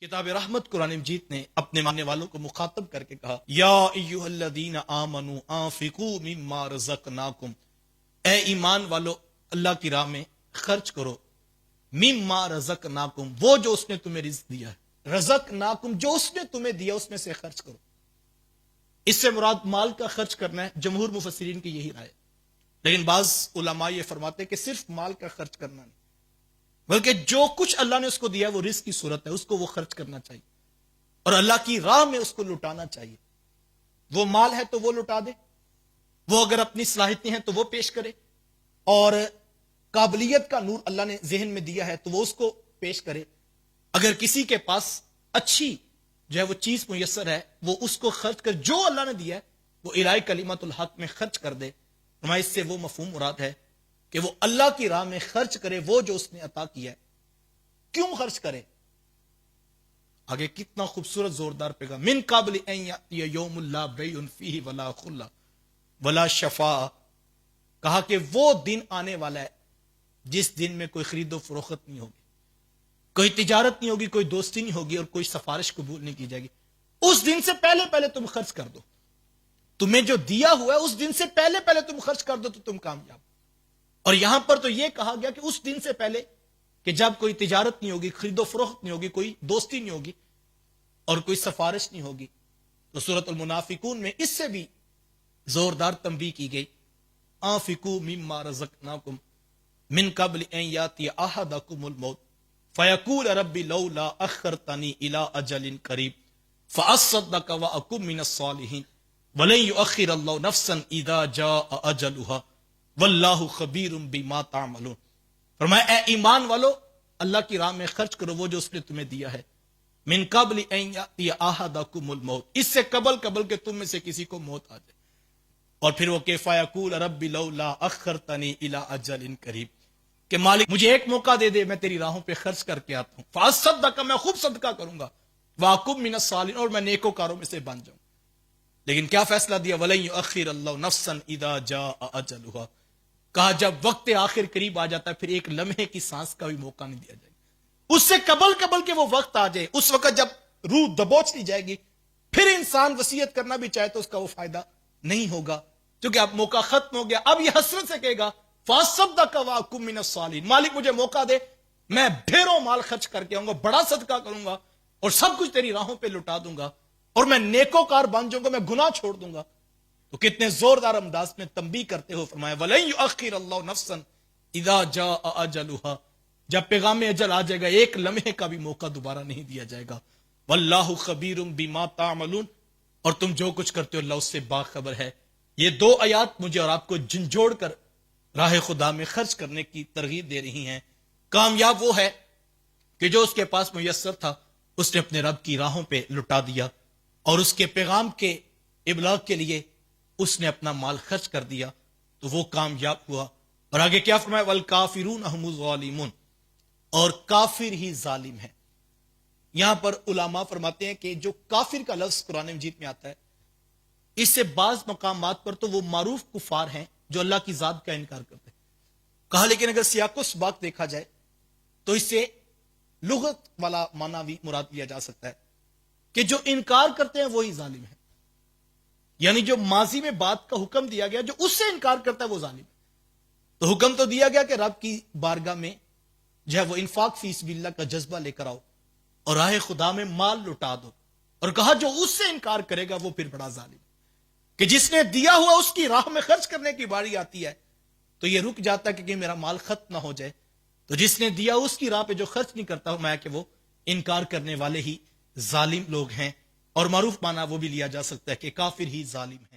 کتاب رحمت قرآن مجید نے اپنے ماننے والوں کو مخاطب کر کے کہا یا ایھا الذین آمنوا انفقوا مما رزقناکم، اے ایمان والو اللہ کی راہ میں خرچ کرو، مما رزقناکم، وہ جو اس نے تمہیں رزق دیا ہے، رزقناکم جو اس نے تمہیں دیا اس میں سے خرچ کرو۔ اس سے مراد مال کا خرچ کرنا ہے، جمہور مفسرین کی یہی رائے، لیکن بعض علماء یہ فرماتے ہیں کہ صرف مال کا خرچ کرنا نہیں، بلکہ جو کچھ اللہ نے اس کو دیا وہ رزق کی صورت ہے، اس کو وہ خرچ کرنا چاہیے اور اللہ کی راہ میں اس کو لٹانا چاہیے۔ وہ مال ہے تو وہ لٹا دے، وہ اگر اپنی صلاحیتیں ہیں تو وہ پیش کرے، اور قابلیت کا نور اللہ نے ذہن میں دیا ہے تو وہ اس کو پیش کرے۔ اگر کسی کے پاس اچھی جو ہے وہ چیز میسر ہے وہ اس کو خرچ کر، جو اللہ نے دیا ہے وہ الہی کلمت الحق میں خرچ کر دے۔ ہمارے اس سے وہ مفہوم مراد ہے کہ وہ اللہ کی راہ میں خرچ کرے وہ جو اس نے عطا کیا ہے۔ کیوں خرچ کرے؟ آگے کتنا خوبصورت زوردار پیغام، من قبل ان یاتی یوم لا بیع فیہ ولا خلہ ولا شفاعہ، کہا کہ وہ دن آنے والا ہے جس دن میں کوئی خرید و فروخت نہیں ہوگی، کوئی تجارت نہیں ہوگی، کوئی دوستی نہیں ہوگی، اور کوئی سفارش قبول نہیں کی جائے گی۔ اس دن سے پہلے پہلے تم خرچ کر دو، تمہیں جو دیا ہوا ہے اس دن سے پہلے پہلے تم خرچ کر دو تو تم کامیاب۔ اور یہاں پر تو یہ کہا گیا کہ اس دن سے پہلے کہ جب کوئی تجارت نہیں ہوگی، خرید و فروخت نہیں ہوگی، کوئی دوستی نہیں ہوگی اور کوئی سفارش نہیں ہوگی۔ تو سورۃ المنافقون میں اس سے بھی زوردار تنبیہ کی گئی، انفقوا مما رزقناکم من قبل ان یاتی احدکم الموت فیقول ربی لولا اخرتنی الی اجل قریب فاصدق واکن من الصالحین ولن یؤخر اللہ نفسا اذا جاء اجلها واللہ خبیر بما تعملون۔ فرمایا اے ایمان والو اللہ کی راہ میں خرچ کرو وہ جو اس نے تمہیں دیا ہے، من قبل ان یاتی احدکم الموت، اس سے قبل کہ تم میں سے کسی کو موت آ جائے۔ اور پھر وہ کہ فیقول رب لولا اخرتنی الی اجل قریب، کہ مالک مجھے ایک موقع دے دے، میں تیری راہوں پہ خرچ کر کے آتا ہوں، فاصدق، میں خوب صدقہ کروں گا، واکن من الصالحین، اور میں نیکوکاروں میں سے بن جاؤں۔ لیکن کیا فیصلہ دیا؟ ولن یؤخر اللہ نفسا اذا جاء اجلها، کہا جب وقت آخر قریب آ جاتا ہے پھر ایک لمحے کی سانس کا بھی موقع نہیں دیا جائے گا۔ اس سے قبل کہ وہ وقت آ جائے، اس وقت جب روح دبوچ لی جائے گی، پھر انسان وصیت کرنا بھی چاہے تو اس کا وہ فائدہ نہیں ہوگا، کیونکہ اب موقع ختم ہو گیا۔ اب یہ حسرت سے کہے گا فاصدق واکن من الصالحین، مالک مجھے موقع دے، میں ڈھیروں مال خرچ کر کے آؤں گا، بڑا صدقہ کروں گا اور سب کچھ تیری راہوں پہ لٹا دوں گا، اور میں نیکوکار بن جاؤں گا، میں گناہ چھوڑ دوں گا۔ تو کتنے زوردار انداز میں تنبیہ کرتے ہو فرمایا وَلَن يُؤَخِّرَ اللَّهُ نَفْسًا اِذَا جَاءَ أَجَلُهَا، جب پیغام اجل آ جائے گا ایک لمحے کا بھی موقع دوبارہ نہیں دیا جائے گا۔ وَاللَّهُ خَبِيرٌ بِمَا تَعْمَلُونَ، اور تم جو کچھ کرتے ہو اللہ اس سے باخبر ہے۔ یہ دو آیات مجھے اور آپ کو جھنجھوڑ کر راہ خدا میں خرچ کرنے کی ترغیب دے رہی ہیں۔ کامیاب وہ ہے کہ جو اس کے پاس میسر تھا اس نے اپنے رب کی راہوں پہ لٹا دیا، اور اس کے پیغام کے ابلاغ کے لیے اس نے اپنا مال خرچ کر دیا، تو وہ کامیاب ہوا۔ اور آگے کیا فرمایا؟ والکافرون هم الظالمون، اور کافر ہی ظالم ہیں۔ یہاں پر علماء فرماتے ہیں کہ جو کافر کا لفظ قرآن مجید میں آتا ہے، اس سے بعض مقامات پر تو وہ معروف کفار ہیں جو اللہ کی ذات کا انکار کرتے ہیں۔ کہا لیکن اگر سیاق و سباق دیکھا جائے تو اس سے لغت والا معنی بھی مراد لیا جا سکتا ہے کہ جو انکار کرتے ہیں وہی ظالم ہے، یعنی جو ماضی میں بات کا حکم دیا گیا جو اس سے انکار کرتا ہے وہ ظالم ہے۔ تو حکم تو دیا گیا کہ رب کی بارگاہ میں جو ہے وہ انفاق فی سبیل اللہ کا جذبہ لے کر آؤ اور راہ خدا میں مال لٹا دو، اور کہا جو اس سے انکار کرے گا وہ پھر بڑا ظالم ہے، کہ جس نے دیا ہوا اس کی راہ میں خرچ کرنے کی باری آتی ہے تو یہ رک جاتا ہے کہ میرا مال ختم نہ ہو جائے، تو جس نے دیا اس کی راہ پہ جو خرچ نہیں کرتا میں کہ وہ انکار کرنے والے ہی ظالم لوگ ہیں۔ اور معروف معنی وہ بھی لیا جا سکتا ہے کہ کافر ہی ظالم ہے۔